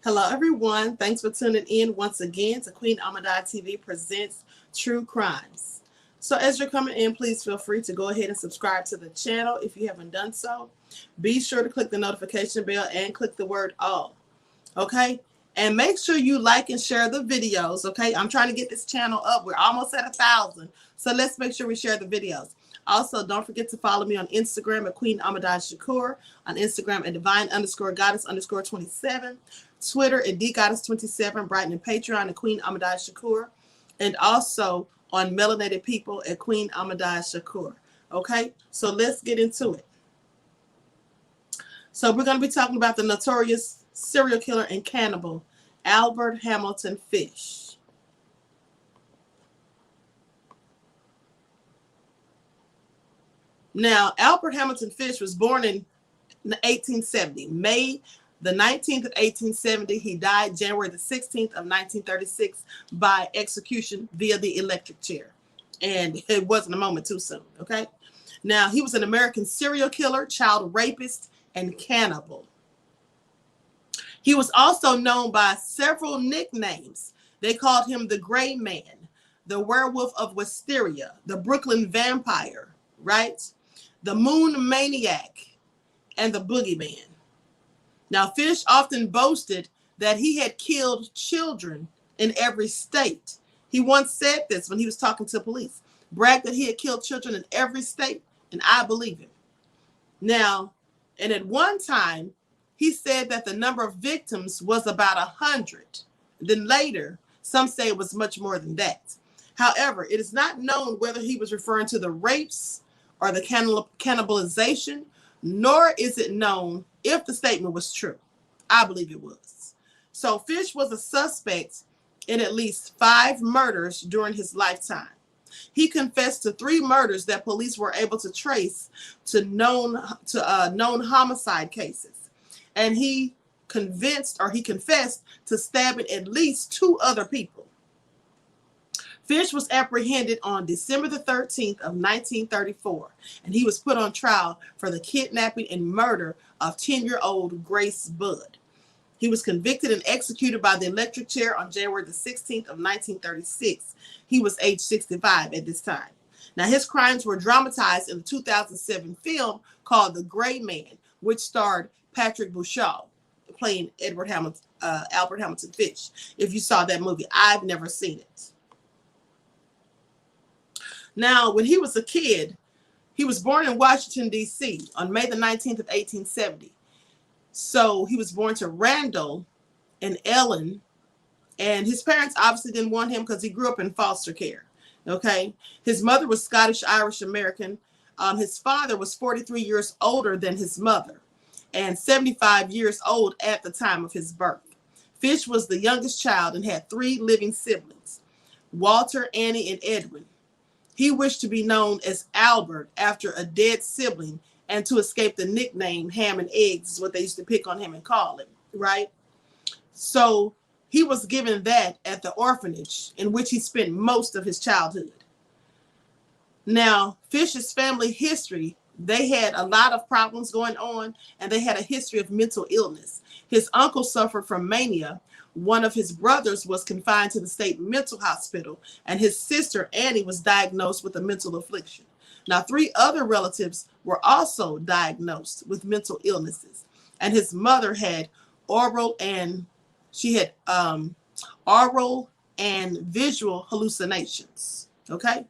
Hello, everyone. Thanks for tuning in once again to Queen Ahmadiyyah TV presents True Crimes. So as you're coming in, please feel free to go ahead and subscribe to the channel if you haven't done so. Be sure to click the notification bell and click the word all, okay? And make sure you like and share the videos, okay? I'm trying to get this channel up. We're almost at 1,000, so let's make sure we share the videos. Also, don't forget to follow me on Instagram at QueenAhmadiyyah, on Instagram at divine_goddess_27, Twitter at dgoddess27, Brighton and Patreon at Queen Ahmadiyyah, and also on Melanated People at Queen Ahmadiyyah. Okay, so let's get into it. So we're going to be talking about the notorious serial killer and cannibal, Albert Hamilton Fish. Now, Albert Hamilton Fish was born in 1870, May the 19th of 1870. He died January the 16th of 1936 by execution via the electric chair. And it wasn't a moment too soon, okay? Now, he was an American serial killer, child rapist, and cannibal. He was also known by several nicknames. They called him the Gray Man, the Werewolf of Wysteria, the Brooklyn Vampire, right? The Moon Maniac, and the Boogey Man. Now, Fish often boasted that he had killed children in every state. He once said this when he was talking to police, bragged that he had killed children in every state, and I believe him. Now, and at one time, he said that the number of victims was about 100. Then later, some say it was much more than that. However, it is not known whether he was referring to the rapes or the cannibalization, nor is it known if the statement was true. I believe it was. So Fish was a suspect in at least 5 murders during his lifetime. He confessed to 3 murders that police were able to trace to known homicide cases. And he confessed to stabbing at least 2 other people. Fish was apprehended on December the 13th of 1934, and he was put on trial for the kidnapping and murder of 10-year-old Grace Budd. He was convicted and executed by the electric chair on January the 16th of 1936. He was age 65 at this time. Now, his crimes were dramatized in the 2007 film called The Gray Man, which starred Patrick Bouchard playing Albert Hamilton Fish. If you saw that movie, I've never seen it. Now, when he was a kid, he was born in Washington, D.C. on May the 19th of 1870. So he was born to Randall and Ellen, and his parents obviously didn't want him because he grew up in foster care, okay? His mother was Scottish, Irish, American. His father was 43 years older than his mother and 75 years old at the time of his birth. Fish was the youngest child and had 3 living siblings, Walter, Annie, and Edwin. He wished to be known as Albert after a dead sibling and to escape the nickname Ham and Eggs is what they used to pick on him and call him, right? So he was given that at the orphanage in which he spent most of his childhood. Now, Fish's family history, they had a lot of problems going on, and they had a history of mental illness. His uncle suffered from mania. One of his brothers was confined to the state mental hospital, and his sister, Annie, was diagnosed with a mental affliction. Now, 3 other relatives were also diagnosed with mental illnesses, and his mother had oral and visual hallucinations, okay?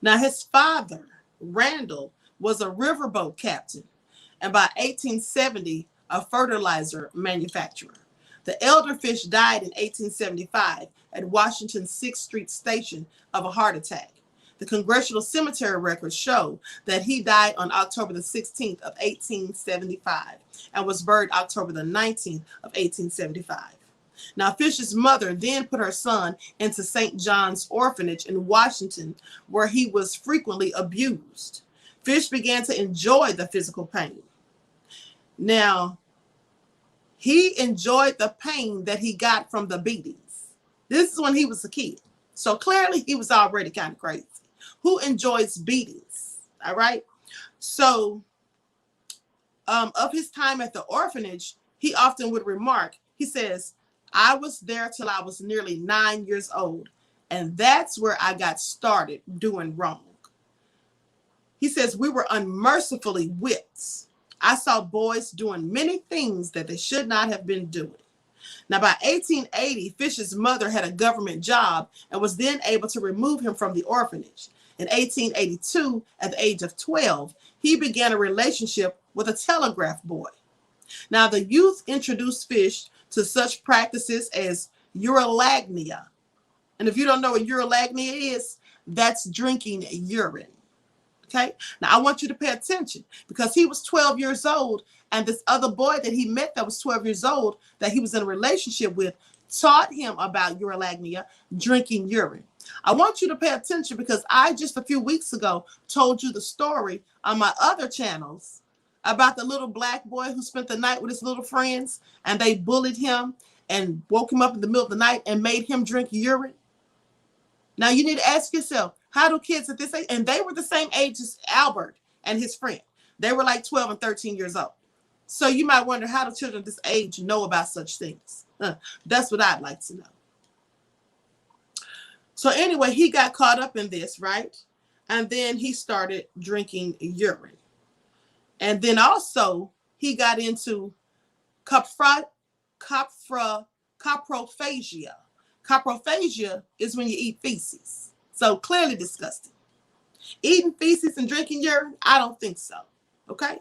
Now, his father, Randall, was a riverboat captain, and by 1870, a fertilizer manufacturer. The elder Fish died in 1875 at Washington's 6th Street Station of a heart attack. The Congressional Cemetery records show that he died on October the 16th of 1875 and was buried October the 19th of 1875. Now, Fish's mother then put her son into St. John's Orphanage in Washington, where he was frequently abused. Fish began to enjoy the physical pain. Now, he enjoyed the pain that he got from the beatings. This is when he was a kid. So clearly he was already kind of crazy. Who enjoys beatings? All right. So of his time at the orphanage, he often would remark, he says, I was there till I was nearly 9 years old, and that's where I got started doing wrong. He says, we were unmercifully whipped. I saw boys doing many things that they should not have been doing. Now, by 1880, Fish's mother had a government job and was then able to remove him from the orphanage. In 1882, at the age of 12, he began a relationship with a telegraph boy. Now, the youth introduced Fish to such practices as urolagnia. And if you don't know what urolagnia is, that's drinking urine. Okay? Now, I want you to pay attention because he was 12 years old, and this other boy that he met that was 12 years old that he was in a relationship with taught him about urolagnia, drinking urine. I want you to pay attention because I just a few weeks ago told you the story on my other channels about the little black boy who spent the night with his little friends, and they bullied him and woke him up in the middle of the night and made him drink urine. Now, you need to ask yourself, how do kids at this age, and they were the same age as Albert and his friend. They were like 12 and 13 years old. So you might wonder, how do children this age know about such things? That's what I'd like to know. So anyway, he got caught up in this, right? And then he started drinking urine. And then also he got into coprophagia. Coprophagia is when you eat feces. So clearly disgusting. Eating feces and drinking urine? I don't think so. Okay.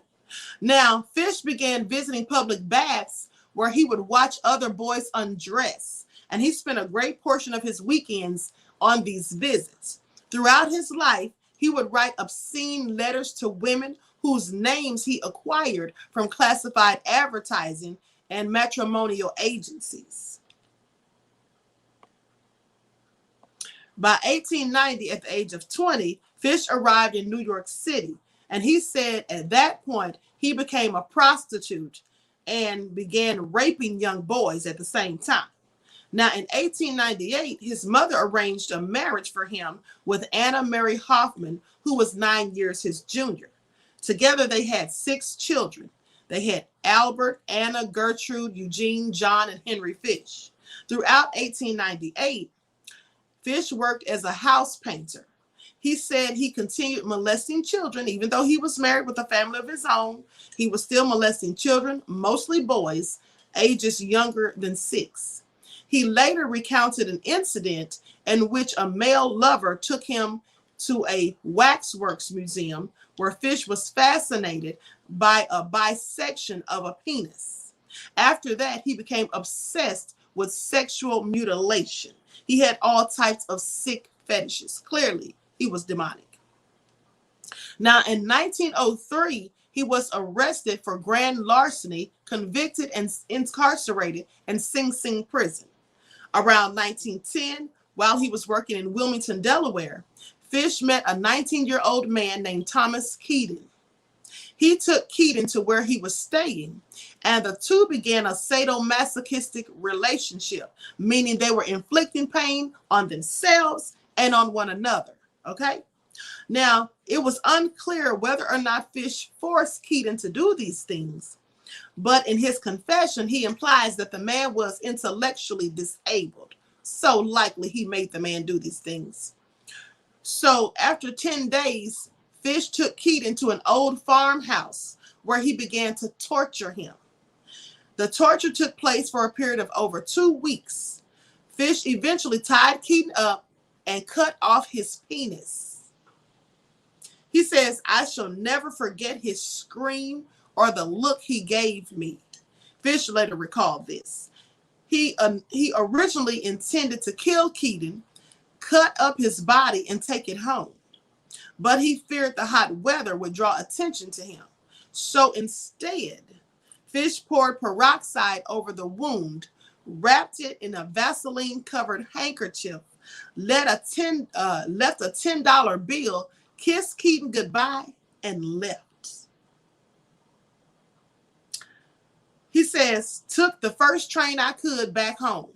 Now, Fish began visiting public baths where he would watch other boys undress. And he spent a great portion of his weekends on these visits. Throughout his life, he would write obscene letters to women whose names he acquired from classified advertising and matrimonial agencies. By 1890, at the age of 20, Fish arrived in New York City, and he said at that point he became a prostitute and began raping young boys at the same time. Now, in 1898, his mother arranged a marriage for him with Anna Mary Hoffman, who was 9 years his junior. Together, they had 6 children. They had Albert, Anna, Gertrude, Eugene, John, and Henry Fish. Throughout 1898, Fish worked as a house painter. He said he continued molesting children, even though he was married with a family of his own. He was still molesting children, mostly boys, ages younger than 6. He later recounted an incident in which a male lover took him to a waxworks museum where Fish was fascinated by a bisection of a penis. After that, he became obsessed with sexual mutilation. He had all types of sick fetishes. Clearly, he was demonic. Now, in 1903, he was arrested for grand larceny, convicted and incarcerated in Sing Sing prison. Around 1910, while he was working in Wilmington, Delaware, Fish met a 19-year-old man named Thomas Keaton. He took Keaton to where he was staying, and the two began a sadomasochistic relationship, meaning they were inflicting pain on themselves and on one another. Okay? Now, it was unclear whether or not Fish forced Keaton to do these things, but in his confession, he implies that the man was intellectually disabled. So likely he made the man do these things. So after 10 days, Fish took Keaton to an old farmhouse where he began to torture him. The torture took place for a period of over 2 weeks. Fish eventually tied Keaton up and cut off his penis. He says, I shall never forget his scream or the look he gave me. Fish later recalled this. He originally intended to kill Keaton, cut up his body, and take it home. But he feared the hot weather would draw attention to him. So instead, Fish poured peroxide over the wound, wrapped it in a Vaseline-covered handkerchief, left a $10 bill, kissed Keaton goodbye, and left. He says, took the first train I could back home.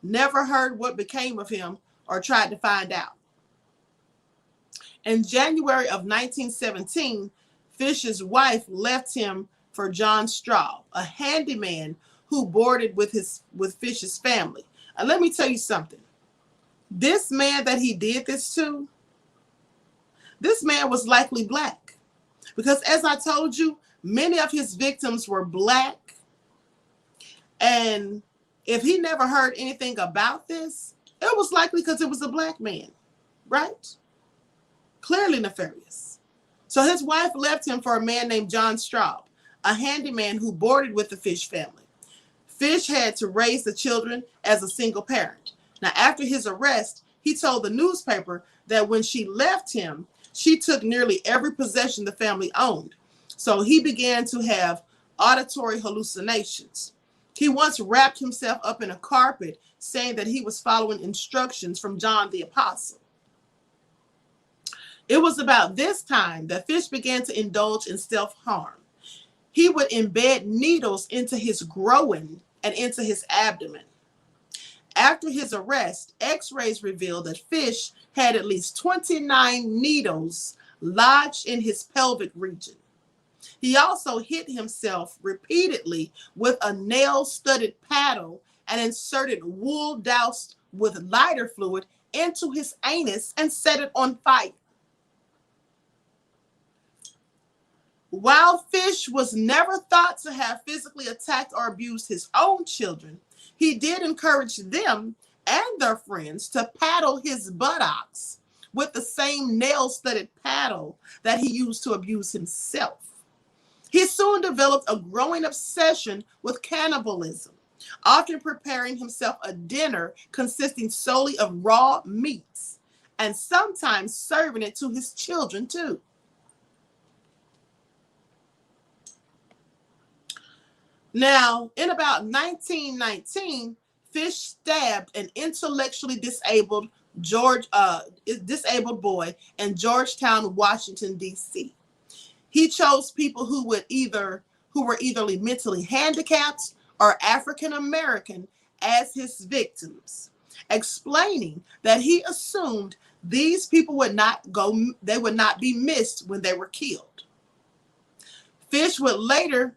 Never heard what became of him or tried to find out. In January of 1917, Fish's wife left him for John Straub, a handyman who boarded with Fish's family. And let me tell you something. This man that he did this to, this man was likely black. Because as I told you, many of his victims were black. And if he never heard anything about this, it was likely because it was a black man, right? Clearly nefarious. So his wife left him for a man named John Straub, a handyman who boarded with the Fish family. Fish had to raise the children as a single parent. Now, after his arrest, he told the newspaper that when she left him, she took nearly every possession the family owned. So he began to have auditory hallucinations. He once wrapped himself up in a carpet, saying that he was following instructions from John the Apostle. It was about this time that Fish began to indulge in self-harm. He would embed needles into his groin and into his abdomen. After his arrest, X-rays revealed that Fish had at least 29 needles lodged in his pelvic region. He also hit himself repeatedly with a nail-studded paddle and inserted wool doused with lighter fluid into his anus and set it on fire. While Fish was never thought to have physically attacked or abused his own children, he did encourage them and their friends to paddle his buttocks with the same nail-studded paddle that he used to abuse himself. He soon developed a growing obsession with cannibalism, often preparing himself a dinner consisting solely of raw meats, and sometimes serving it to his children too. Now, in about 1919, Fish stabbed an intellectually disabled boy in Georgetown, Washington, D.C. He chose people who were either mentally handicapped or African American as his victims, explaining that he assumed these people would not be missed when they were killed. Fish would later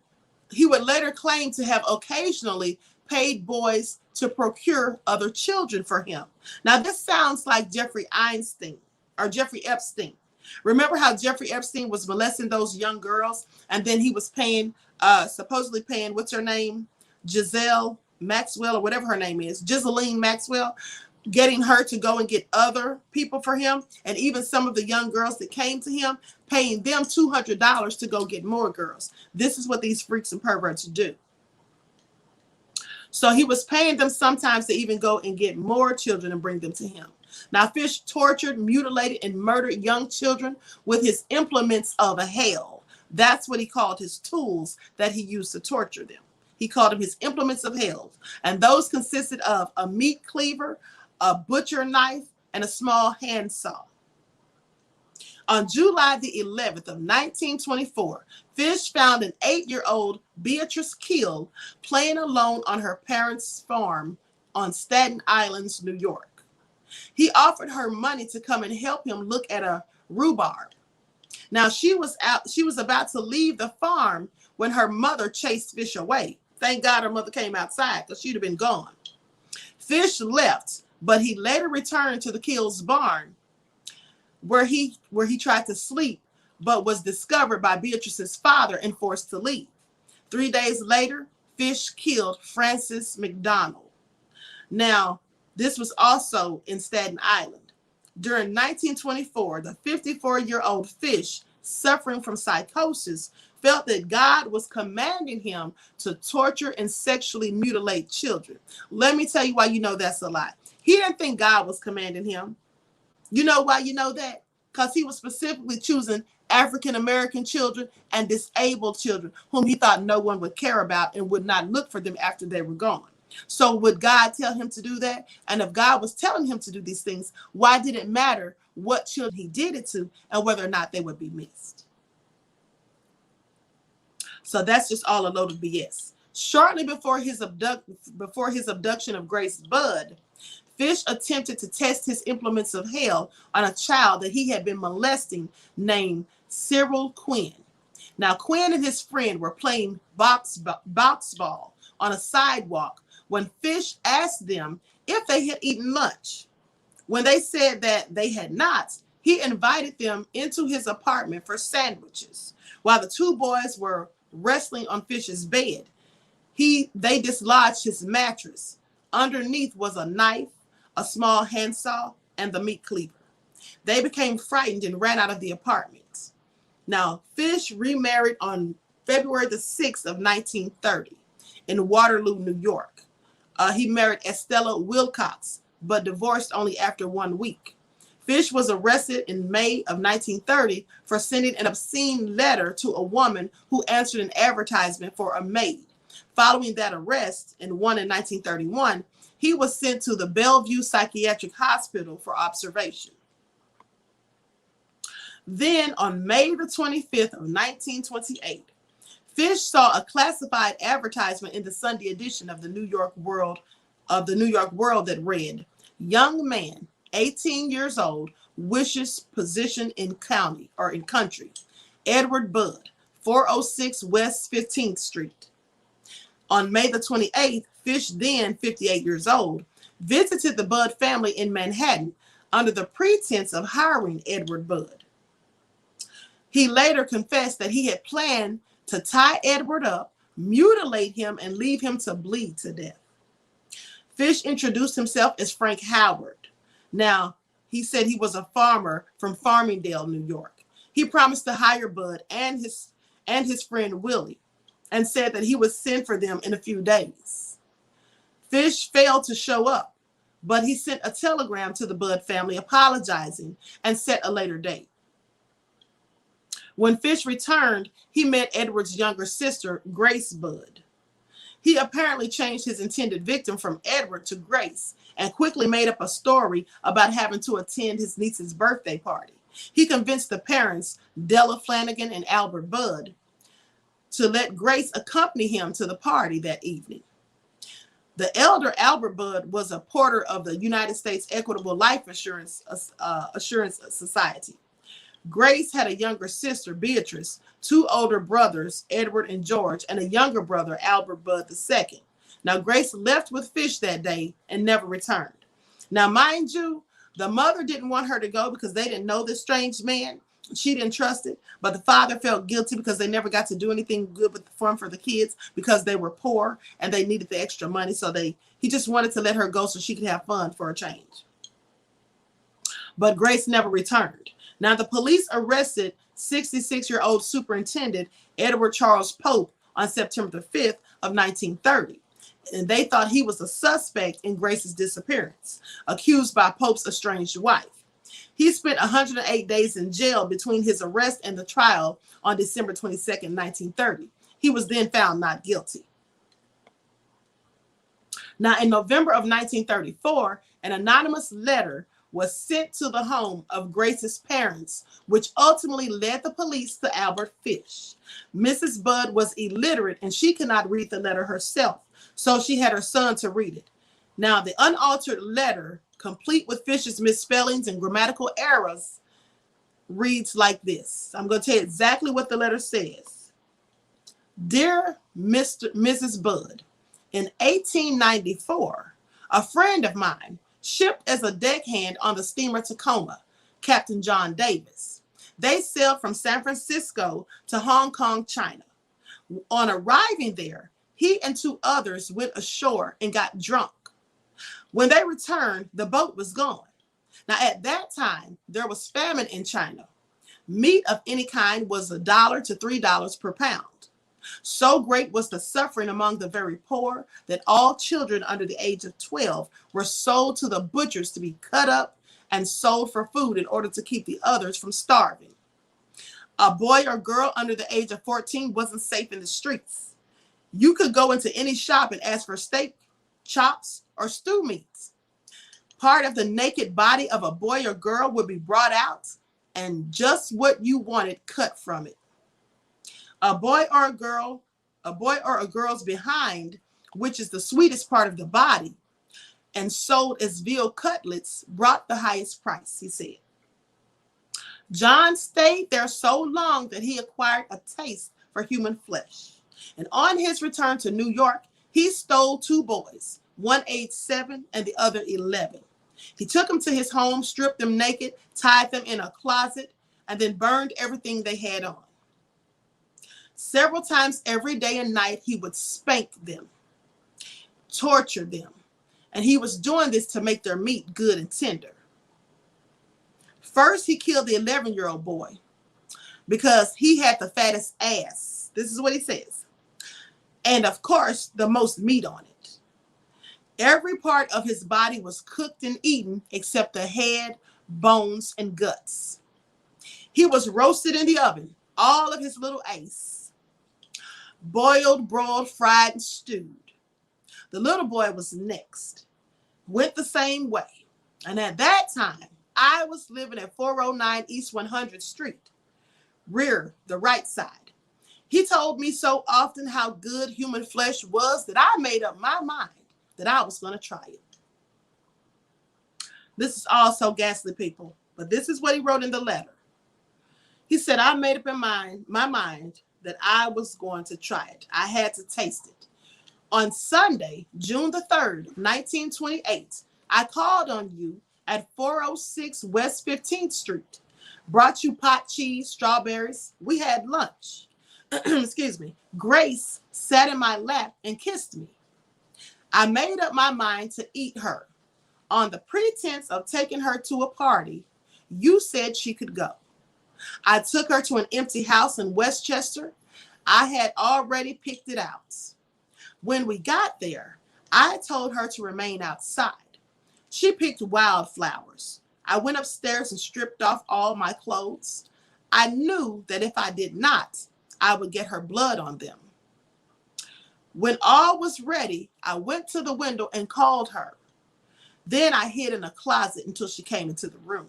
claim to have occasionally paid boys to procure other children for him. Now, this sounds like Jeffrey Epstein. Remember how Jeffrey Epstein was molesting those young girls, and then he was supposedly paying, what's her name? Giselle Maxwell, or whatever her name is, Ghislaine Maxwell, getting her to go and get other people for him, and even some of the young girls that came to him, paying them $200 to go get more girls. This is what these freaks and perverts do. So he was paying them sometimes to even go and get more children and bring them to him. Now, Fish tortured, mutilated, and murdered young children with his implements of hell. That's what he called his tools that he used to torture them. He called them his implements of hell. And those consisted of a meat cleaver, a butcher knife, and a small handsaw. On July the 11th of 1924, Fish found an 8-year-old Beatrice Kiel playing alone on her parents' farm on Staten Island, New York. He offered her money to come and help him look at a rhubarb. Now, she was about to leave the farm when her mother chased Fish away. Thank God her mother came outside, because she'd have been gone. Fish left, but he later returned to the Kiel's barn, where he tried to sleep, but was discovered by Beatrice's father and forced to leave. 3 days later, Fish killed Frances McDonald. Now, this was also in Staten Island. During 1924, the 54-year-old Fish, suffering from psychosis, felt that God was commanding him to torture and sexually mutilate children. Let me tell you why you know that's a lie. He didn't think God was commanding him. You know why you know that? Because he was specifically choosing African-American children and disabled children whom he thought no one would care about and would not look for them after they were gone. So would God tell him to do that? And if God was telling him to do these things, why did it matter what children he did it to and whether or not they would be missed? So that's just all a load of BS. Shortly before his abduction of Grace Budd, Fish attempted to test his implements of hell on a child that he had been molesting named Cyril Quinn. Now, Quinn and his friend were playing box ball on a sidewalk when Fish asked them if they had eaten lunch. When they said that they had not, he invited them into his apartment for sandwiches. While the two boys were wrestling on Fish's bed, they dislodged his mattress. Underneath was a knife, a small handsaw, and the meat cleaver. They became frightened and ran out of the apartment. Now, Fish remarried on February the 6th of 1930 in Waterloo, New York. He married Estella Wilcox, but divorced only after 1 week. Fish was arrested in May of 1930 for sending an obscene letter to a woman who answered an advertisement for a maid. Following that arrest, and one in 1931, he was sent to the Bellevue Psychiatric Hospital for observation. Then on May the 25th of 1928, Fish saw a classified advertisement in the Sunday edition of the New York World that read, "Young man, 18 years old, wishes position in country. Edward Budd, 406 West 15th Street." On May the 28th, Fish, then 58 years old, visited the Budd family in Manhattan under the pretense of hiring Edward Budd. He later confessed that he had planned to tie Edward up, mutilate him, and leave him to bleed to death. Fish introduced himself as Frank Howard. Now, he said he was a farmer from Farmingdale, New York. He promised to hire Budd and his friend Willie, and said that he would send for them in a few days. Fish failed to show up, but he sent a telegram to the Budd family apologizing and set a later date. When Fish returned, he met Edward's younger sister, Grace Budd. He apparently changed his intended victim from Edward to Grace and quickly made up a story about having to attend his niece's birthday party. He convinced the parents, Della Flanagan and Albert Budd, to let Grace accompany him to the party that evening. The elder Albert Budd was a porter of the United States Equitable Life Assurance Society. Grace had a younger sister, Beatrice, two older brothers, Edward and George, and a younger brother, Albert Budd II. Now, Grace left with Fish that day and never returned. Now, mind you, the mother didn't want her to go because they didn't know this strange man. She didn't trust it, but the father felt guilty because they never got to do anything good with the fun for the kids because they were poor and they needed the extra money. So he just wanted to let her go so she could have fun for a change. But Grace never returned. Now, the police arrested 66-year-old Superintendent Edward Charles Pope on September the 5th of 1930. And they thought he was a suspect in Grace's disappearance, accused by Pope's estranged wife. He spent 108 days in jail between his arrest and the trial on December 22nd, 1930. He was then found not guilty. Now, in November of 1934, an anonymous letter was sent to the home of Grace's parents, which ultimately led the police to Albert Fish. Mrs. Budd was illiterate and she could not read the letter herself, so she had her son to read it. Now, the unaltered letter, complete with Fish's misspellings and grammatical errors, reads like this. I'm going to tell you exactly what the letter says. Dear Mrs. Budd, in 1894, a friend of mine shipped as a deckhand on the steamer Tacoma, Captain John Davis. They sailed from San Francisco to Hong Kong, China. On arriving there, he and two others went ashore and got drunk. When they returned, the boat was gone. Now, at that time, there was famine in China. Meat of any kind was $1 to $3 per pound. So great was the suffering among the very poor that all children under the age of 12 were sold to the butchers to be cut up and sold for food in order to keep the others from starving. A boy or girl under the age of 14 wasn't safe in the streets. You could go into any shop and ask for steak, chops, or stew meats. Part of the naked body of a boy or girl would be brought out and just what you wanted cut from it. A boy or a girl's behind, which is the sweetest part of the body, and sold as veal cutlets, brought the highest price, he said. John stayed there so long that he acquired a taste for human flesh. And on his return to New York, He stole 2 boys, one aged 7 and the other 11. He took them to his home, stripped them naked, tied them in a closet, and then burned everything they had on. Several times every day and night, he would spank them, torture them, and he was doing this to make their meat good and tender. First, he killed the 11-year-old boy because he had the fattest ass. This is what he says. And of course, the most meat on it. Every part of his body was cooked and eaten except the head, bones, and guts. He was roasted in the oven, all of his little ace. Boiled, broiled, fried, and stewed. The little boy was next. Went the same way. And at that time, I was living at 409 East 100th Street, rear, the right side. He told me so often how good human flesh was that I made up my mind that I was going to try it. This is all so ghastly, people, but this is what he wrote in the letter. He said, I made up my mind that I was going to try it. I had to taste it. On Sunday, June the 3rd, 1928, I called on you at 406 West 15th Street. Brought you pot cheese, strawberries. We had lunch. Excuse me. Grace sat in my lap and kissed me. I made up my mind to eat her. On the pretense of taking her to a party, you said she could go. I took her to an empty house in Westchester. I had already picked it out. When we got there, I told her to remain outside. She picked wildflowers. I went upstairs and stripped off all my clothes. I knew that if I did not, I would get her blood on them. When all was ready, I went to the window and called her. Then I hid in a closet until she came into the room.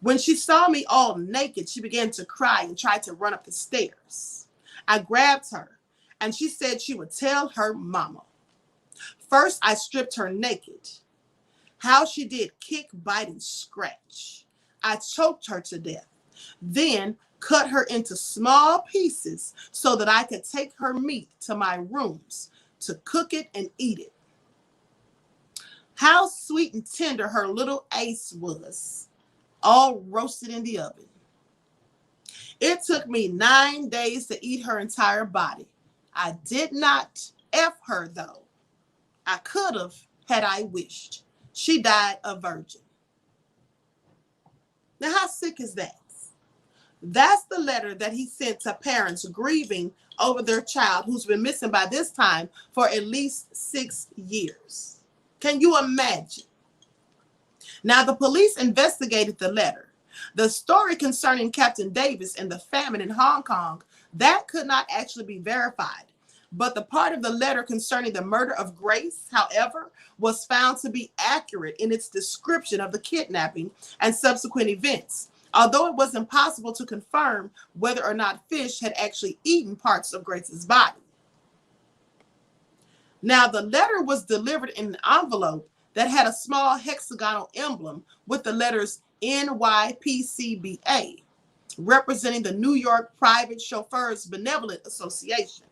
When she saw me all naked, she began to cry and tried to run up the stairs. I grabbed her, and she said she would tell her mama. First, I stripped her naked. How she did kick, bite, and scratch. I choked her to death, then cut her into small pieces so that I could take her meat to my rooms to cook it and eat it. How sweet and tender her little ace was, all roasted in the oven. It took me 9 days to eat her entire body. I did not F her, though. I could have had I wished. She died a virgin. Now, how sick is that? That's the letter that he sent to parents grieving over their child who's been missing by this time for at least 6 years. Can you imagine? Now, the police investigated the letter. The story concerning Captain Davis and the famine in Hong Kong, that could not actually be verified. But the part of the letter concerning the murder of Grace, however, was found to be accurate in its description of the kidnapping and subsequent events, although it was impossible to confirm whether or not Fish had actually eaten parts of Grace's body. Now, the letter was delivered in an envelope that had a small hexagonal emblem with the letters NYPCBA, representing the New York Private Chauffeurs Benevolent Association.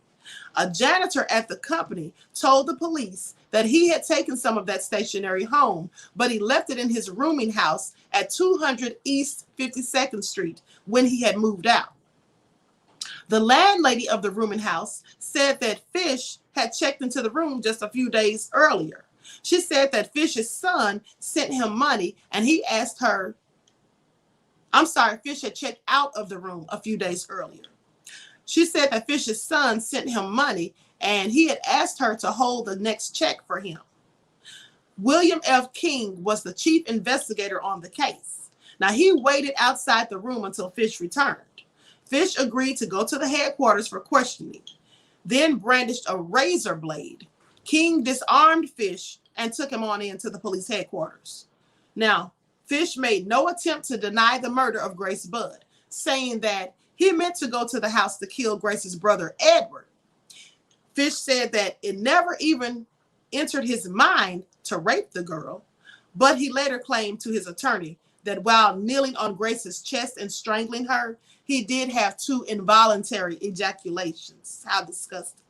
A janitor at the company told the police that he had taken some of that stationery home, but he left it in his rooming house at 200 East 52nd Street when he had moved out. The landlady of the rooming house said that Fish had checked into the room just a few days earlier. She said that Fish's son sent him money and he asked her, Fish had checked out of the room a few days earlier. She said that Fish's son sent him money and he had asked her to hold the next check for him. William F. King was the chief investigator on the case. Now, he waited outside the room until Fish returned. Fish agreed to go to the headquarters for questioning, then brandished a razor blade. King disarmed Fish and took him on into the police headquarters. Now, Fish made no attempt to deny the murder of Grace Budd, saying that he meant to go to the house to kill Grace's brother, Edward. Fish said that it never even entered his mind to rape the girl, but he later claimed to his attorney that while kneeling on Grace's chest and strangling her, he did have 2 involuntary ejaculations. How disgusting.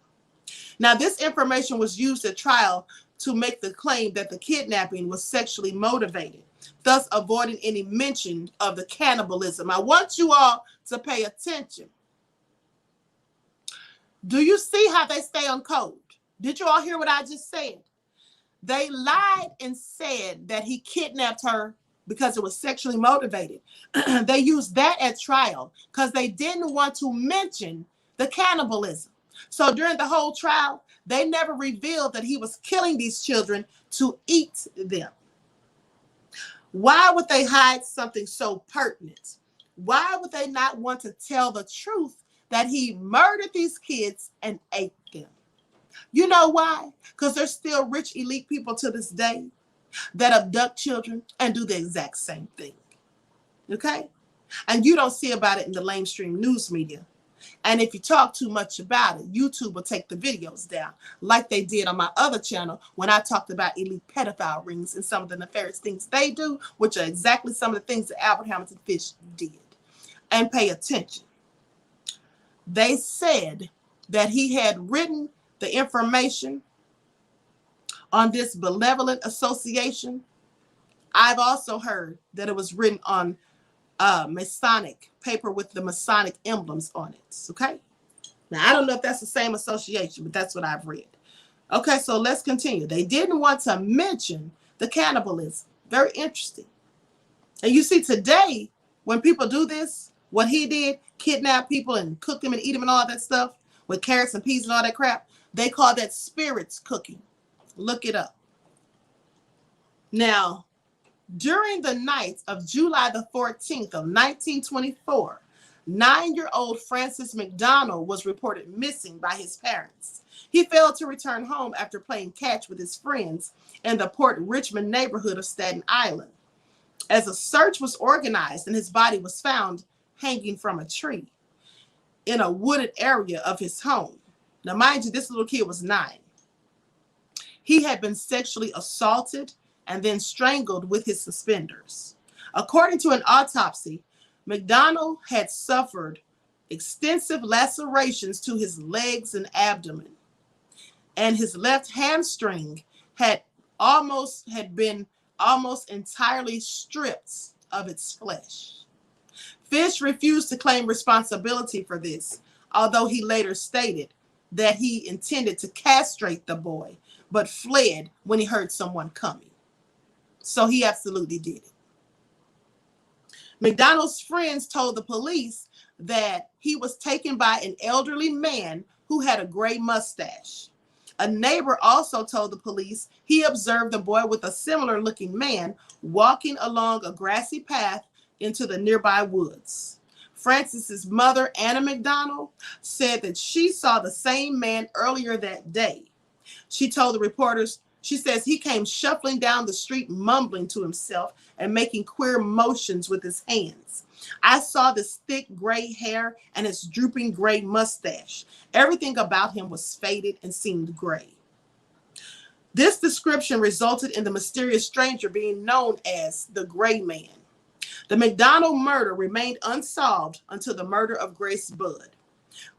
Now, this information was used at trial to make the claim that the kidnapping was sexually motivated, thus avoiding any mention of the cannibalism. I want you all to pay attention. Do you see how they stay on code? Did you all hear what I just said? They lied and said that he kidnapped her because it was sexually motivated. They used that at trial because they didn't want to mention the cannibalism. So during the whole trial, they never revealed that he was killing these children to eat them. Why would they hide something so pertinent? Why would they not want to tell the truth that he murdered these kids and ate them? You know why? Because there's still rich elite people to this day that abduct children and do the exact same thing. Okay? And you don't see about it in the mainstream news media. And if you talk too much about it, YouTube will take the videos down, like they did on my other channel when I talked about elite pedophile rings and some of the nefarious things they do, which are exactly some of the things that Albert Hamilton Fish did. And pay attention. They said that he had written the information on this benevolent association. I've also heard that it was written on Masonic paper with the Masonic emblems on it. Okay. Now, I don't know if that's the same association, but that's what I've read. Okay, so let's continue. They didn't want to mention the cannibalism. Very interesting. And you see today, when people do this, what he did, kidnap people and cook them and eat them and all that stuff with carrots and peas and all that crap, they call that spirits cooking. Look it up. Now, during the night of July the 14th of 1924, 9-year-old Francis McDonald was reported missing by his parents. He failed to return home after playing catch with his friends in the Port Richmond neighborhood of Staten Island. As a search was organized and his body was found hanging from a tree in a wooded area of his home. Now, mind you, this little kid was 9. He had been sexually assaulted and then strangled with his suspenders. According to an autopsy, McDonald had suffered extensive lacerations to his legs and abdomen, and his left hamstring had been almost entirely stripped of its flesh. Fish refused to claim responsibility for this, although he later stated that he intended to castrate the boy, but fled when he heard someone coming. So he absolutely did it. McDonald's friends told the police that he was taken by an elderly man who had a gray mustache. A neighbor also told the police he observed the boy with a similar looking man walking along a grassy path into the nearby woods. Francis's mother, Anna McDonald, said that she saw the same man earlier that day. She told the reporters, she says he came shuffling down the street, mumbling to himself and making queer motions with his hands. I saw this thick gray hair and his drooping gray mustache. Everything about him was faded and seemed gray. This description resulted in the mysterious stranger being known as the Gray Man. The McDonald murder remained unsolved until the murder of Grace Budd,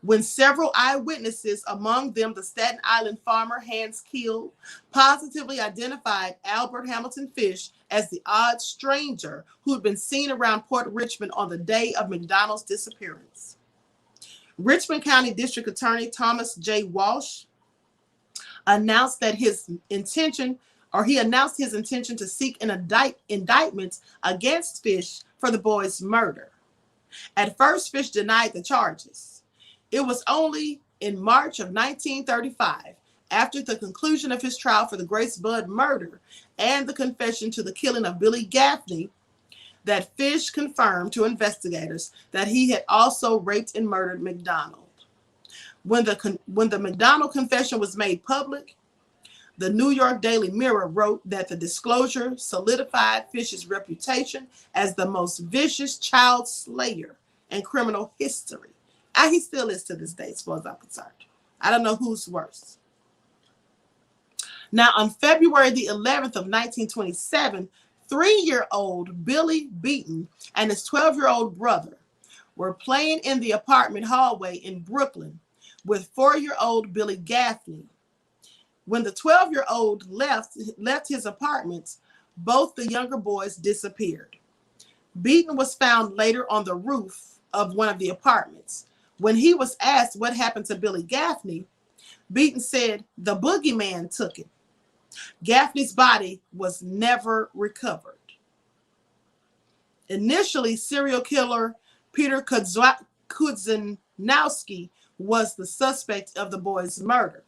when several eyewitnesses, among them the Staten Island farmer Hans Keel, positively identified Albert Hamilton Fish as the odd stranger who had been seen around Port Richmond on the day of McDonald's disappearance. Richmond County District Attorney Thomas J. Walsh announced his intention to seek an indictment against Fish for the boy's murder. At first, Fish denied the charges. It was only in March of 1935, after the conclusion of his trial for the Grace Budd murder and the confession to the killing of Billy Gaffney, that Fish confirmed to investigators that he had also raped and murdered McDonald. When the McDonald confession was made public, the New York Daily Mirror wrote that the disclosure solidified Fish's reputation as the most vicious child slayer in criminal history. And he still is to this day, as far as I'm concerned. I don't know who's worse. Now, on February the 11th of 1927, 3-year-old Billy Beaton and his 12-year-old brother were playing in the apartment hallway in Brooklyn with 4-year-old Billy Gaffney. When the 12-year-old left his apartment, both the younger boys disappeared. Beaton was found later on the roof of one of the apartments. When he was asked what happened to Billy Gaffney, Beaton said the Boogey Man took it. Gaffney's body was never recovered. Initially, serial killer Peter Kudzinowski was the suspect of the boys' murder.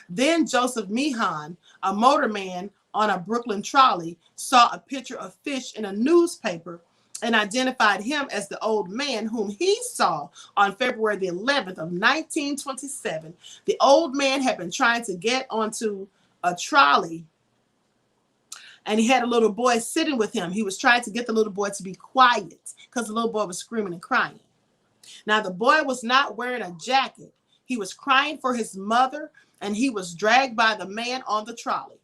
Then Joseph Meehan, a motorman on a Brooklyn trolley, saw a picture of Fish in a newspaper and identified him as the old man whom he saw on February the 11th of 1927. The old man had been trying to get onto a trolley, and he had a little boy sitting with him. He was trying to get the little boy to be quiet because the little boy was screaming and crying. Now, the boy was not wearing a jacket. He was crying for his mother, and he was dragged by the man on the trolley.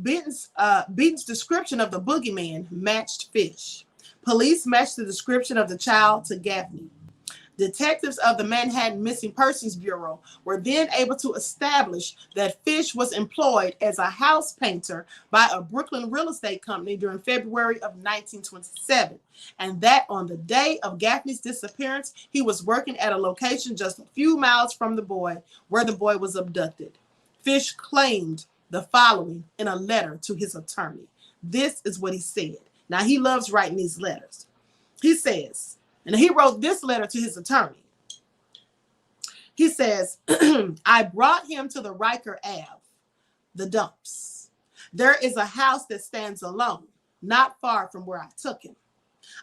Beaton's description of the boogeyman matched Fish. Police matched the description of the child to Gaffney. Detectives of the Manhattan Missing Persons Bureau were then able to establish that Fish was employed as a house painter by a Brooklyn real estate company during February of 1927, and that on the day of Gaffney's disappearance, he was working at a location just a few miles from the boy, where the boy was abducted. Fish claimed the following in a letter to his attorney. This is what he said. Now, he loves writing these letters. He says, and he wrote this letter to his attorney. He says, I brought him to the Riker Ave, the dumps. There is a house that stands alone, not far from where I took him.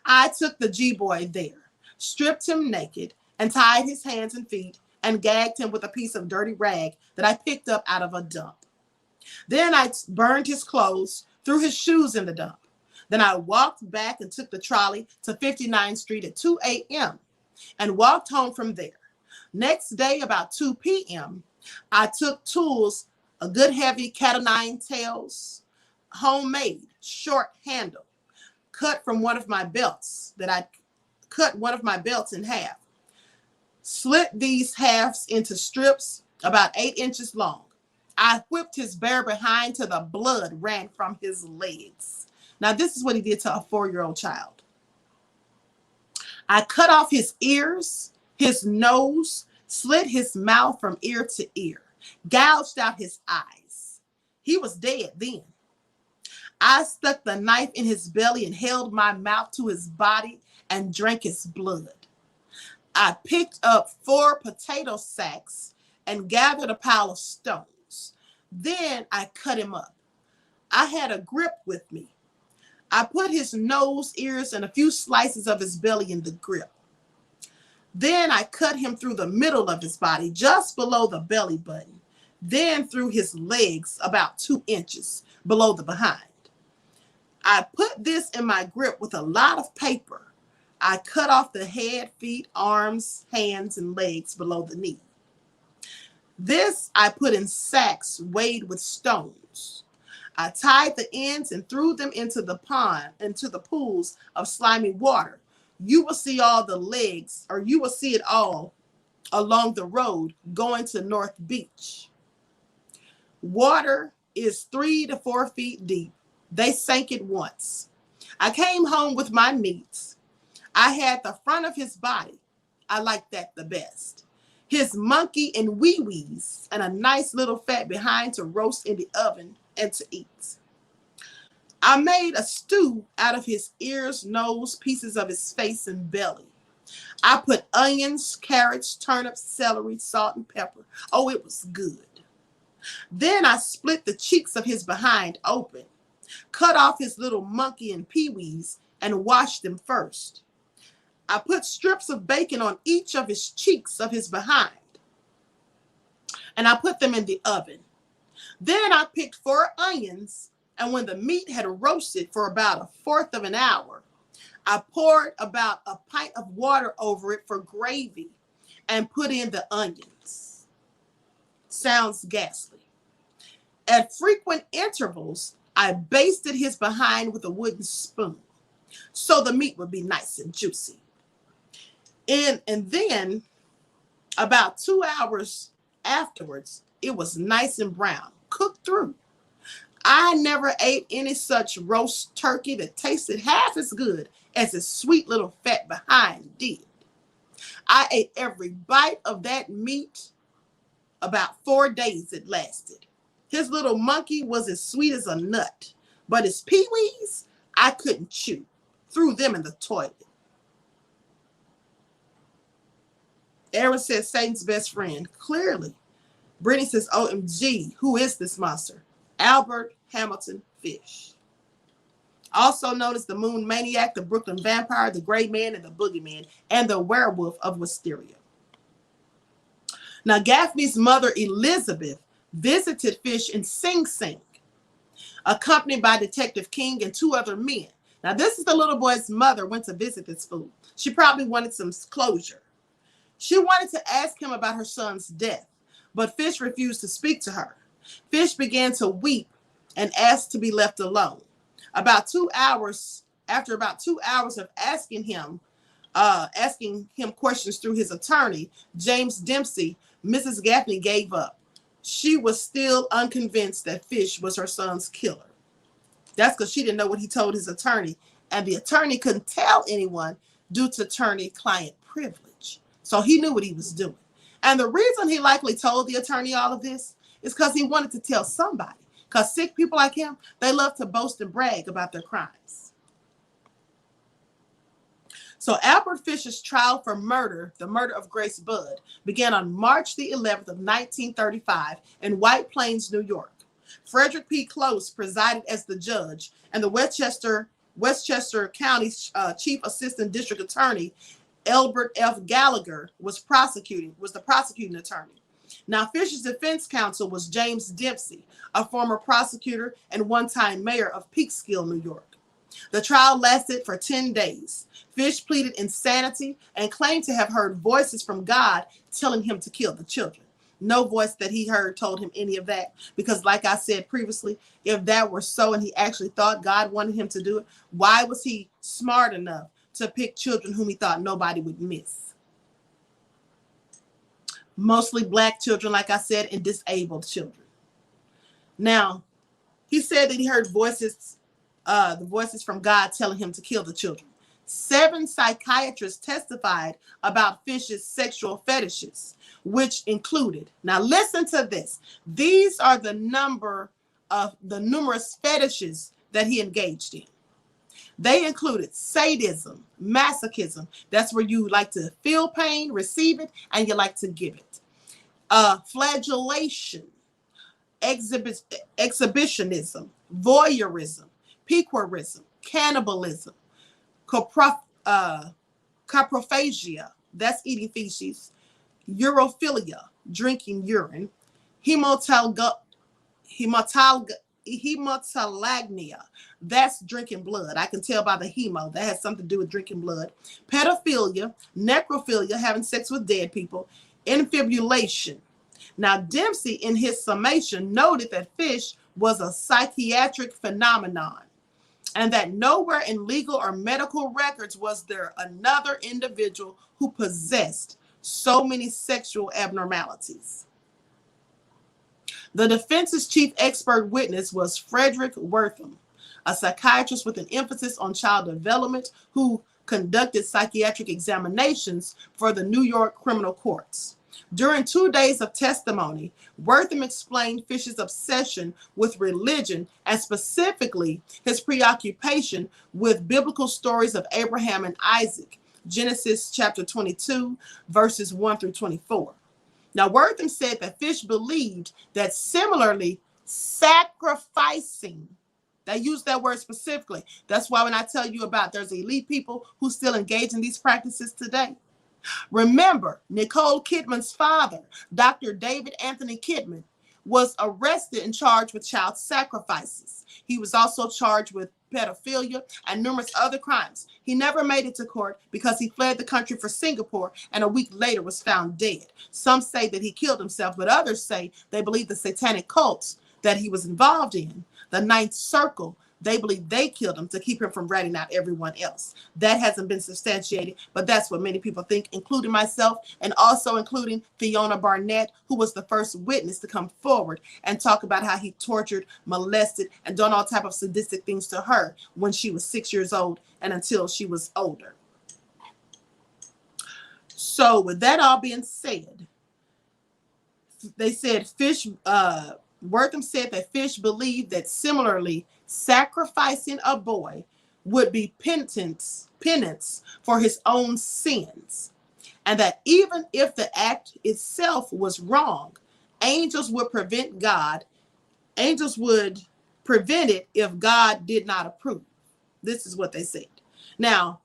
I took the G-boy there, stripped him naked, and tied his hands and feet, and gagged him with a piece of dirty rag that I picked up out of a dump. Then I burned his clothes, threw his shoes in the dump. Then I walked back and took the trolley to 59th Street at 2 a.m. and walked home from there. Next day, about 2 p.m., I took tools, a good heavy cat o' nine tails, homemade, short handle, cut one of my belts in half. Slit these halves into strips about 8 inches long. I whipped his bare behind till the blood ran from his legs. Now, this is what he did to a 4-year-old child. I cut off his ears, his nose, slit his mouth from ear to ear, gouged out his eyes. He was dead then. I stuck the knife in his belly and held my mouth to his body and drank his blood. I picked up 4 potato sacks and gathered a pile of stones. Then I cut him up. I had a grip with me. I put his nose, ears, and a few slices of his belly in the grip. Then I cut him through the middle of his body, just below the belly button. Then through his legs, about 2 inches below the behind. I put this in my grip with a lot of paper. I cut off the head, feet, arms, hands, and legs below the knee. This I put in sacks weighed with stones. I tied the ends and threw them into the pond, into the pools of slimy water. You will see all the legs, or you will see it all along the road going to North Beach. Water is 3 to 4 feet deep. They sank it once. I came home with my meats. I had the front of his body. I liked that the best. His monkey and wee-wees, and a nice little fat behind to roast in the oven and to eat. I made a stew out of his ears, nose, pieces of his face, and belly. I put onions, carrots, turnips, celery, salt, and pepper. Oh, it was good. Then I split the cheeks of his behind open, cut off his little monkey and peewees, and washed them first. I put strips of bacon on each of his cheeks of his behind, and I put them in the oven. Then I picked 4 onions, and when the meat had roasted for about 1/4 of an hour, I poured about a pint of water over it for gravy and put in the onions. Sounds ghastly. At frequent intervals, I basted his behind with a wooden spoon so the meat would be nice and juicy. And then About 2 hours afterwards, it was nice and brown, cooked through. I never ate any such roast turkey that tasted half as good as its sweet little fat behind did. I ate every bite of that meat. About 4 days it lasted. His little monkey was as sweet as a nut, but his peewees I couldn't chew. Threw them in the toilet. Aaron says Satan's best friend. Clearly. Brittany says, OMG, who is this monster? Albert Hamilton Fish. Also known as the Moon Maniac, the Brooklyn Vampire, the Gray Man, and the Boogey Man, and the Werewolf of Wysteria. Now, Gaffney's mother, Elizabeth, visited Fish in Sing Sing, accompanied by Detective King and 2 other men. Now, this is the little boy's mother went to visit this fool. She probably wanted some closure. She wanted to ask him about her son's death, but Fish refused to speak to her. Fish began to weep and asked to be left alone. After about 2 hours of asking him questions through his attorney, James Dempsey, Mrs. Gaffney gave up. She was still unconvinced that Fish was her son's killer. That's because she didn't know what he told his attorney, and the attorney couldn't tell anyone due to attorney-client privilege. So he knew what he was doing. And the reason he likely told the attorney all of this is because he wanted to tell somebody. Because sick people like him, they love to boast and brag about their crimes. So Albert Fish's trial for murder, the murder of Grace Budd, began on March the 11th of 1935 in White Plains, New York. Frederick P. Close presided as the judge, and the Westchester County Chief Assistant District Attorney, Elbert F. Gallagher, was the prosecuting attorney. Now, Fish's defense counsel was James Dempsey, a former prosecutor and one-time mayor of Peekskill, New York. The trial lasted for 10 days. Fish pleaded insanity and claimed to have heard voices from God telling him to kill the children. No voice that he heard told him any of that, because like I said previously, if that were so and he actually thought God wanted him to do it, why was he smart enough to pick children whom he thought nobody would miss? Mostly black children, like I said, and disabled children. Now, he said that he heard voices, the voices from God telling him to kill the children. 7 psychiatrists testified about Fish's sexual fetishes, which included, now listen to this, these are the number of the numerous fetishes that he engaged in. They included sadism, masochism, that's where you like to feel pain, receive it, and you like to give it. Flagellation, exhibitionism, voyeurism, piquerism, cannibalism, coprophagia, that's eating feces, urophilia, drinking urine, hematolagnia, that's drinking blood. I can tell by the hemo. That has something to do with drinking blood. Pedophilia, necrophilia, having sex with dead people, infibulation. Now, Dempsey, in his summation, noted that Fish was a psychiatric phenomenon, and that nowhere in legal or medical records was there another individual who possessed so many sexual abnormalities. The defense's chief expert witness was Frederick Wortham, a psychiatrist with an emphasis on child development who conducted psychiatric examinations for the New York criminal courts. During 2 days of testimony, Wortham explained Fish's obsession with religion and specifically his preoccupation with biblical stories of Abraham and Isaac, Genesis chapter 22, verses 1 through 24. Now, Wortham said that Fish believed that similarly sacrificing, they use that word specifically. That's why when I tell you about there's elite people who still engage in these practices today. Remember, Nicole Kidman's father, Dr. David Anthony Kidman, was arrested and charged with child sacrifices. He was also charged with pedophilia and numerous other crimes. He never made it to court because he fled the country for Singapore and a week later was found dead. Some say that he killed himself, but others say they believe the satanic cults that he was involved in, the Ninth Circle, they believe they killed him to keep him from ratting out everyone else. That hasn't been substantiated, but that's what many people think, including myself, and also including Fiona Barnett, who was the first witness to come forward and talk about how he tortured, molested, and done all type of sadistic things to her when she was 6 years old and until she was older. So with that all being said, they said Wortham said that Fish believed that similarly sacrificing a boy would be penance for his own sins, and that even if the act itself was wrong, angels would prevent it if God did not approve. This is what they said. Now,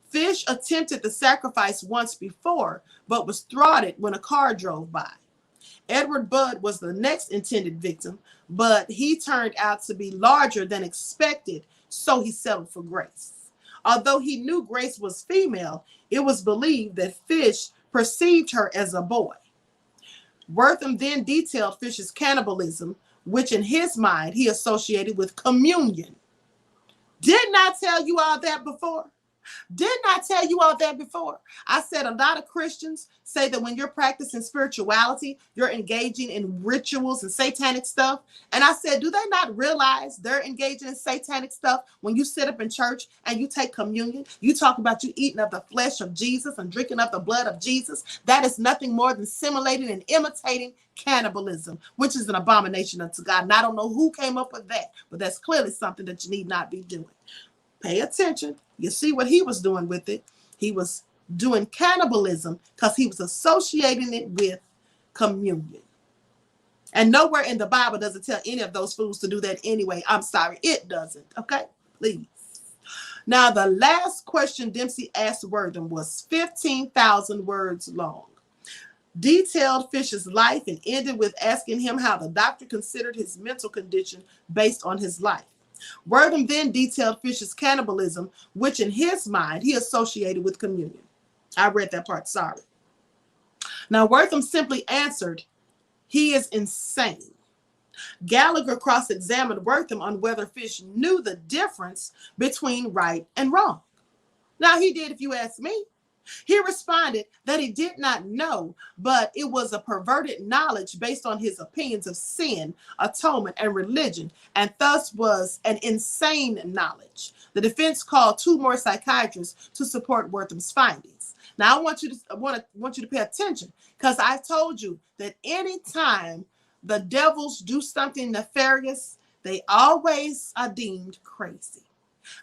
Fish attempted the sacrifice once before, but was thwarted when a car drove by. Edward Budd was the next intended victim, but he turned out to be larger than expected, so he settled for Grace. Although he knew Grace was female, it was believed that Fish perceived her as a boy. Wortham then detailed Fish's cannibalism, which in his mind he associated with communion. Didn't I tell you all that before? Didn't I tell you all that before? I said a lot of Christians say that when you're practicing spirituality, you're engaging in rituals and satanic stuff. And I said, do they not realize they're engaging in satanic stuff when you sit up in church and you take communion? You talk about you eating of the flesh of Jesus and drinking of the blood of Jesus. That is nothing more than simulating and imitating cannibalism, which is an abomination unto God. And I don't know who came up with that, but that's clearly something that you need not be doing. Pay attention. You see what he was doing with it. He was doing cannibalism because he was associating it with communion. And nowhere in the Bible does it tell any of those fools to do that anyway. I'm sorry, it doesn't. Okay, please. Now, the last question Dempsey asked Wortham was 15,000 words long. Detailed Fish's life and ended with asking him how the doctor considered his mental condition based on his life. Wortham then detailed Fish's cannibalism, which in his mind he associated with communion. I read that part, sorry. Now, Wortham simply answered, he is insane. Gallagher cross-examined Wortham on whether Fish knew the difference between right and wrong. Now, he did, if you ask me. He responded that he did not know, but it was a perverted knowledge based on his opinions of sin, atonement, and religion, and thus was an insane knowledge. The defense called 2 more psychiatrists to support Wortham's findings. Now, I want you to pay attention, because I told you that anytime the devils do something nefarious, they always are deemed crazy.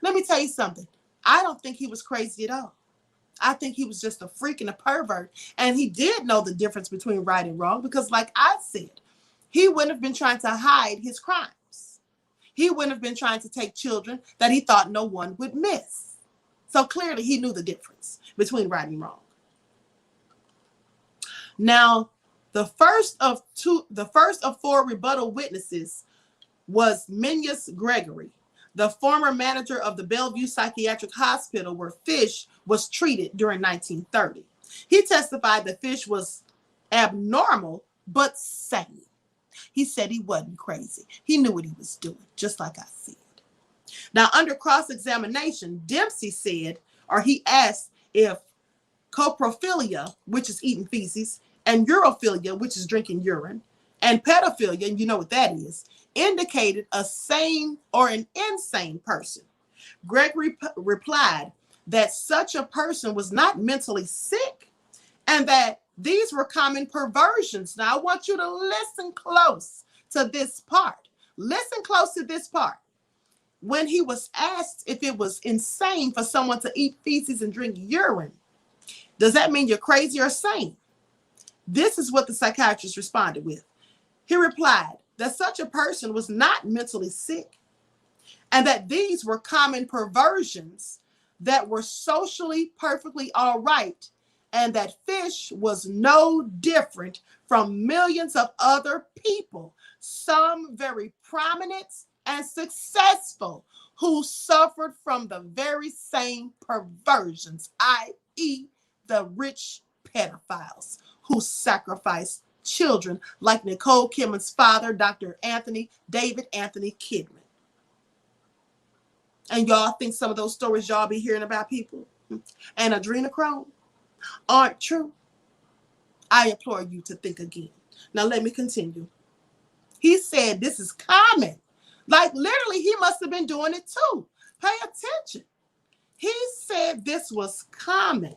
Let me tell you something. I don't think he was crazy at all. I think he was just a freak and a pervert. And he did know the difference between right and wrong because, like I said, he wouldn't have been trying to hide his crimes. He wouldn't have been trying to take children that he thought no one would miss. So clearly he knew the difference between right and wrong. Now, the first of 4 rebuttal witnesses was Menius Gregory, the former manager of the Bellevue Psychiatric Hospital where Fish was treated during 1930. He testified that Fish was abnormal but sane. He said he wasn't crazy. He knew what he was doing, just like I said. Now, under cross-examination, Dempsey said, or he asked if coprophilia, which is eating feces, and urophilia, which is drinking urine, and pedophilia, and you know what that is, indicated a sane or an insane person. Gregory replied that such a person was not mentally sick and that these were common perversions. Now, I want you to listen close to this part. Listen close to this part. When he was asked if it was insane for someone to eat feces and drink urine, does that mean you're crazy or sane? This is what the psychiatrist responded with. He replied that such a person was not mentally sick and that these were common perversions that were socially perfectly all right, and that Fish was no different from millions of other people, some very prominent and successful, who suffered from the very same perversions, i.e. the rich pedophiles who sacrificed children like Nicole Kidman's father, Dr. David Anthony Kidman. And y'all think some of those stories y'all be hearing about people and adrenochrome aren't true? I implore you to think again. Now let me continue. He said this is common. Like literally, he must have been doing it too. Pay attention. He said this was common.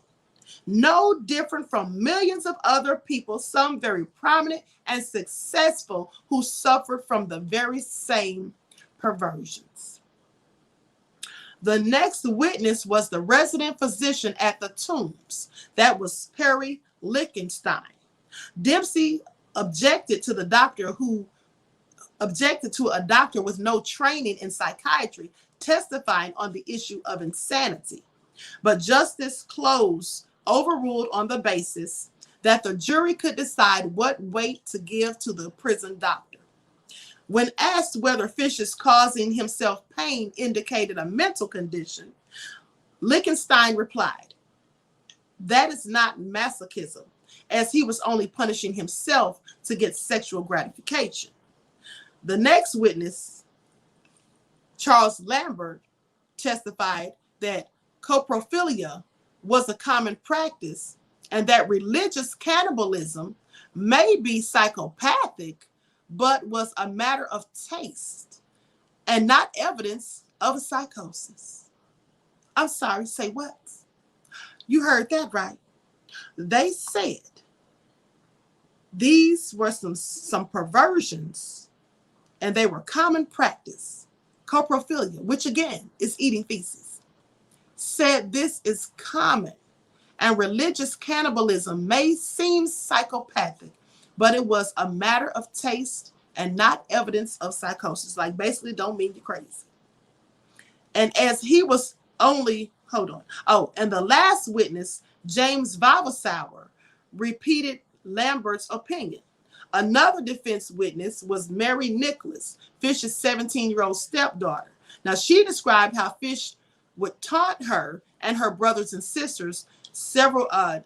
No different from millions of other people, some very prominent and successful, who suffered from the very same perversions. The next witness was the resident physician at the tombs. That was Perry Lichtenstein. Dempsey objected to a doctor with no training in psychiatry testifying on the issue of insanity. But Justice Close overruled on the basis that the jury could decide what weight to give to the prison doctor. When asked whether Fish's causing himself pain indicated a mental condition, Lichtenstein replied, "That is not masochism, as he was only punishing himself to get sexual gratification." The next witness, Charles Lambert, testified that coprophilia was a common practice and that religious cannibalism may be psychopathic, but was a matter of taste and not evidence of psychosis. I'm sorry, say what? You heard that right. They said these were some perversions and they were common practice. Coprophilia, which again is eating feces, said this is common, and religious cannibalism may seem psychopathic, but it was a matter of taste and not evidence of psychosis. Like basically don't mean you're crazy. And as he was only, and the last witness, James Vavasauer, repeated Lambert's opinion. Another defense witness was Mary Nicholas, Fish's 17-year-old stepdaughter. Now, she described how Fish would taunt her and her brothers and sisters how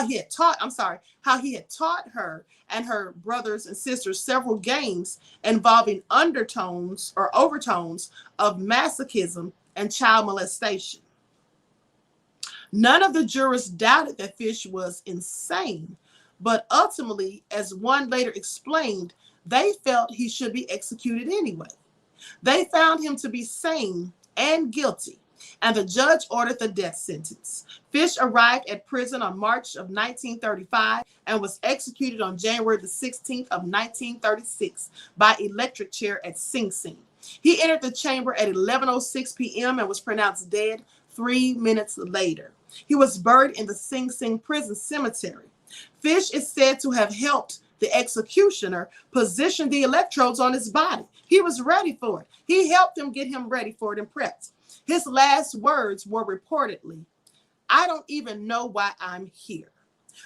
he had taught her and her brothers and sisters several games involving undertones or overtones of masochism and child molestation. None of the jurors doubted that Fish was insane, but ultimately, as one later explained, they felt he should be executed anyway. They found him to be sane and guilty, and the judge ordered the death sentence. Fish arrived at prison on March of 1935 and was executed on January the 16th of 1936 by electric chair at Sing Sing. He entered the chamber at 11:06 p.m. and was pronounced dead 3 minutes later. He was buried in the Sing Sing prison cemetery. Fish is said to have helped the executioner position the electrodes on his body. He was ready for it. He helped him get him ready for it and prepped. His last words were reportedly, "I don't even know why I'm here."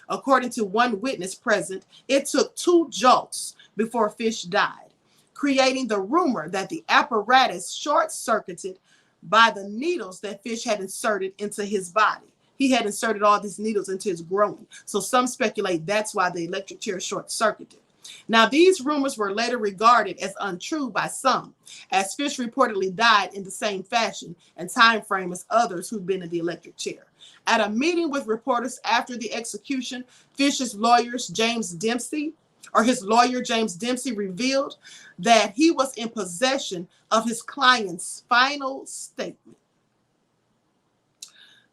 According to one witness present, it took 2 jolts before Fish died, creating the rumor that the apparatus short-circuited by the needles that Fish had inserted into his body. He had inserted all these needles into his groin. So some speculate that's why the electric chair short-circuited. Now, these rumors were later regarded as untrue by some, as Fish reportedly died in the same fashion and time frame as others who'd been in the electric chair. At a meeting with reporters after the execution, Fish's lawyer, James Dempsey, revealed that he was in possession of his client's final statement.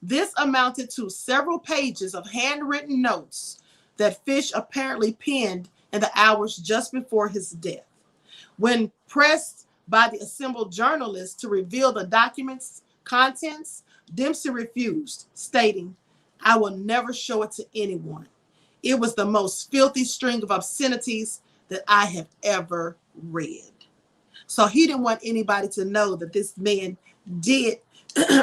This amounted to several pages of handwritten notes that Fish apparently penned in the hours just before his death. When pressed by the assembled journalists to reveal the document's contents, Dempsey refused, stating, "I will never show it to anyone. It was the most filthy string of obscenities that I have ever read." So he didn't want anybody to know that this man did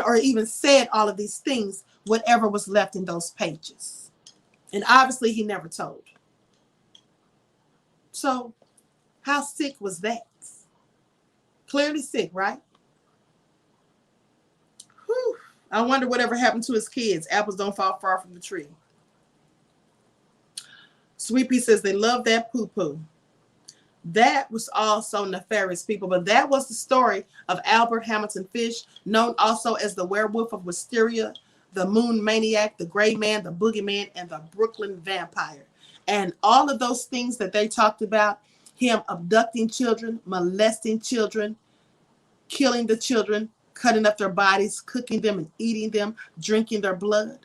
or even said all of these things, whatever was left in those pages. And obviously he never told. So how sick was that? Clearly sick, right? Whew. I wonder whatever happened to his kids. Apples don't fall far from the tree. Sweet Pea says they love that poo-poo. That was also nefarious, people. But that was the story of Albert Hamilton Fish, known also as the Werewolf of Wysteria, the Moon Maniac, the Gray Man, the Boogey Man, and the Brooklyn Vampire. And all of those things that they talked about, him abducting children, molesting children, killing the children, cutting up their bodies, cooking them and eating them, drinking their blood.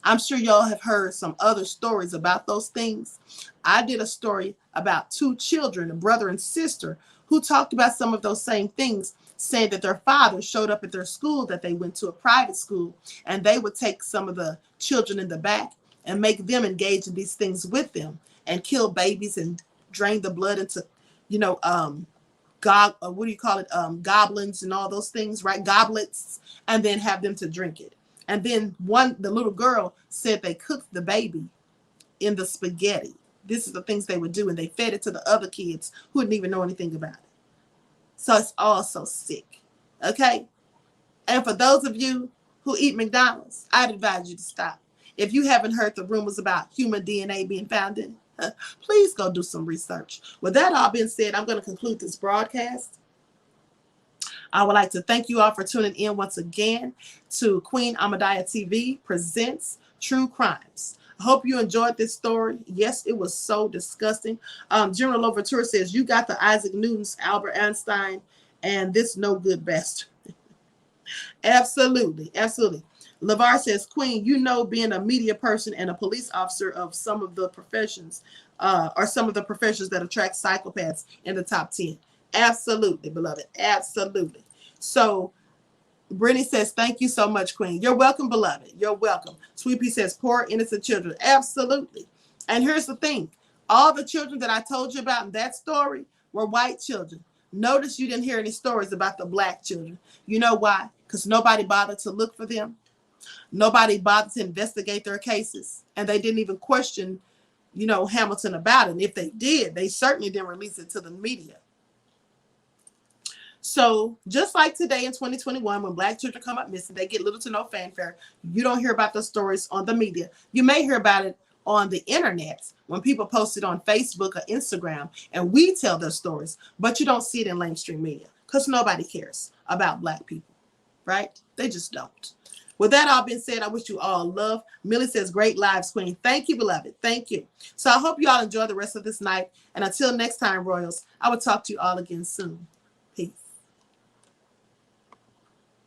I'm sure y'all have heard some other stories about those things. I did a story about two children, a brother and sister, who talked about some of those same things, saying that their father showed up at their school, that they went to a private school, and they would take some of the children in the back and make them engage in these things with them and kill babies and drain the blood into, what do you call it? Goblins and all those things, right? Goblets, and then have them to drink it. And then the little girl said they cooked the baby in the spaghetti. This is the things they would do, and they fed it to the other kids who didn't even know anything about it. So it's all so sick, okay? And for those of you who eat McDonald's, I'd advise you to stop. If you haven't heard the rumors about human DNA being found in, please go do some research. With that all being said, I'm going to conclude this broadcast. I would like to thank you all for tuning in once again to Queen Ahmadiyyah TV presents True Crimes. I hope you enjoyed this story. Yes, it was so disgusting. General Louverture says, you got the Isaac Newton's, Albert Einstein, and this no good bastard. Absolutely, absolutely. LeVar says, Queen, being a media person and a police officer of some of the professions, are some of the professions that attract psychopaths in the top 10. Absolutely, beloved. Absolutely. So Brittany says, thank you so much, Queen. You're welcome, beloved. You're welcome. Sweet Pea says, poor innocent children. Absolutely. And here's the thing. All the children that I told you about in that story were white children. Notice you didn't hear any stories about the black children. You know why? Because nobody bothered to look for them. Nobody bothered to investigate their cases. And they didn't even question, Hamilton about it. And if they did, they certainly didn't release it to the media. So just like today in 2021, when black children come up missing, they get little to no fanfare. You don't hear about those stories on the media. You may hear about it on the internet when people post it on Facebook or Instagram, and we tell their stories, but you don't see it in mainstream media because nobody cares about black people, right? They just don't. With that all being said, I wish you all love. Millie says, great lives, Queen. Thank you, beloved. Thank you. So I hope you all enjoy the rest of this night. And until next time, Royals, I will talk to you all again soon. Peace.